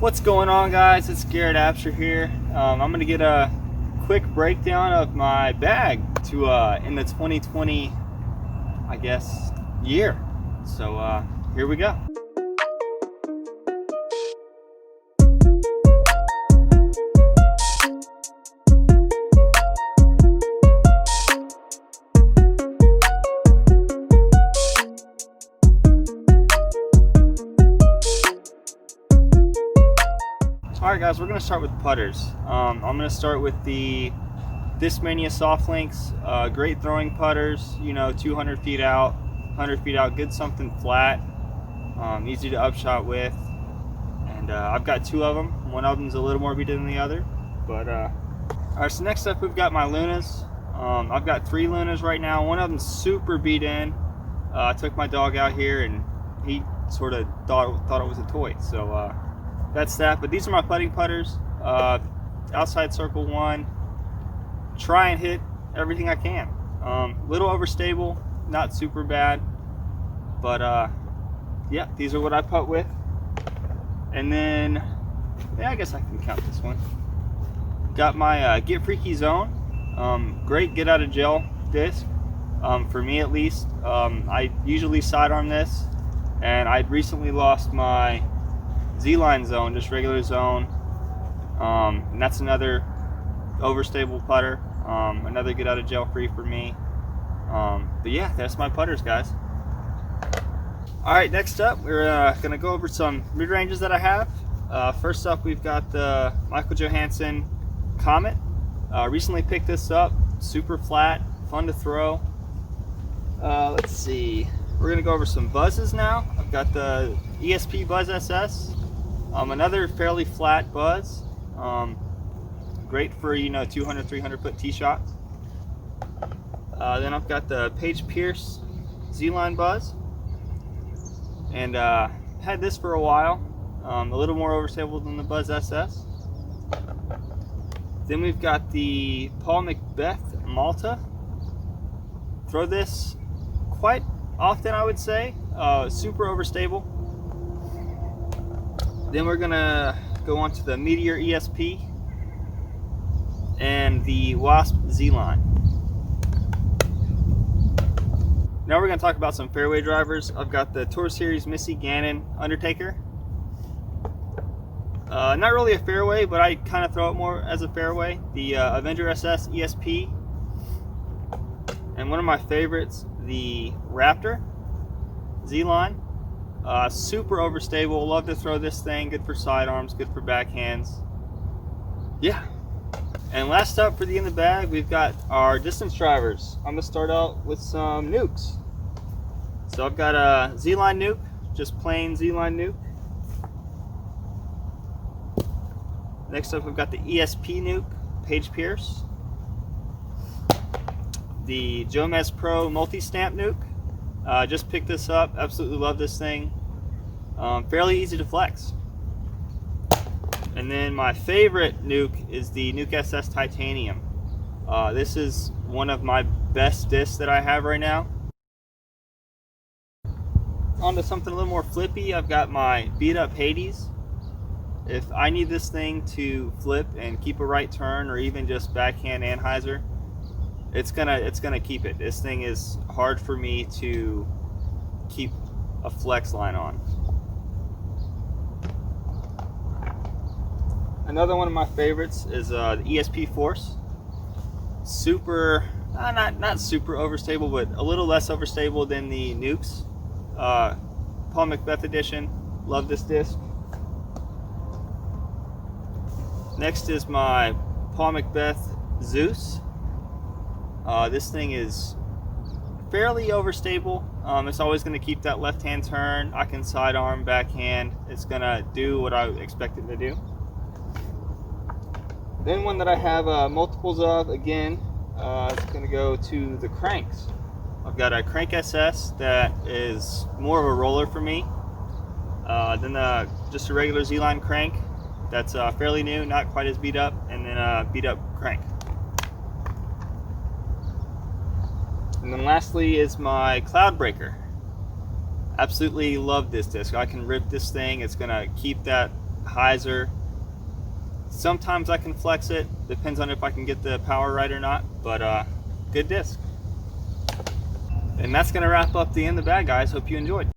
What's going on, guys? It's Garrett Absher here. I'm going to get a quick breakdown of my bag to in the 2020, I guess, year. So here we go. Alright guys, we're going to start with putters. I'm going to start with the Discmania Soft Links. Great throwing putters, 200 feet out, 100 feet out, good something flat, easy to upshot with. And I've got two of them. One of them's a little more beat than the other. But alright, so next up we've got my Lunas. I've got three Lunas right now. One of them's super beat in. I took my dog out here and he sort of thought it was a toy. So that's that. But these are my putting putters. Outside circle one. Try and hit everything I can. Little overstable, not super bad. But yeah, these are what I putt with. And then, yeah, I guess I can count this one. Got my Get Freaky Zone. Great get out of jail disc. For me at least. I usually sidearm this. And I recently lost my Z-line zone, just regular zone, and that's another overstable putter, another get out of jail free for me. But yeah, that's my putters, guys. Alright, next up we're gonna go over some mid-ranges that I have. First up, we've got the Michael Johansson Comet. Recently picked this up, super flat, fun to throw. Let's see, we're gonna go over some buzzes now. I've got the ESP Buzz SS. Another fairly flat buzz, great for 200, 300 foot tee shots. Then I've got the Paige Pierce Z-Line Buzz, and had this for a while, a little more overstable than the Buzz SS. Then we've got the Paul Macbeth Malta. Throw this quite often, I would say. Super overstable. Then we're gonna go on to the Meteor ESP and the Wasp Z-Line. Now we're gonna talk about some fairway drivers. I've got the Tour Series Missy Gannon Undertaker. Not really a fairway, but I kind of throw it more as a fairway. The Avenger SS ESP. And one of my favorites, the Raptor Z-Line. Super overstable, love to throw this thing, good for sidearms, good for backhands. Yeah. And last up for the in the bag, we've got our distance drivers. I'm gonna start out with some nukes. So I've got a Z-Line nuke, just plain Z-Line nuke. Next up we've got the ESP nuke, Paige Pierce. The Jomez Pro multi-stamp nuke. Just picked this up, absolutely love this thing. Fairly easy to flex. And then my favorite nuke is the Nuke SS Titanium. This is one of my best discs that I have right now. On to something a little more flippy, I've got my beat up Hades. If I need this thing to flip and keep a right turn, or even just backhand Anheuser, it's gonna keep it. This thing is hard for me to keep a flex line on. Another one of my favorites is the ESP Force. Super, not super overstable, but a little less overstable than the nukes. Paul Macbeth edition. Love this disc. Next is my Paul Macbeth Zeus. This thing is fairly overstable. It's always going to keep that left-hand turn. I can sidearm, backhand. It's going to do what I expect it to do. Then one that I have multiples of, again, it's going to go to the cranks. I've got a Crank SS that is more of a roller for me than just a regular Z-Line crank. That's fairly new, not quite as beat up, and then a beat up crank. And then lastly is my Cloudbreaker. Absolutely love this disc. I can rip this thing. It's gonna keep that hyzer. Sometimes I can flex it, depends on if I can get the power right or not, but good disc. And that's gonna wrap up the In the Bag, guys. Hope you enjoyed.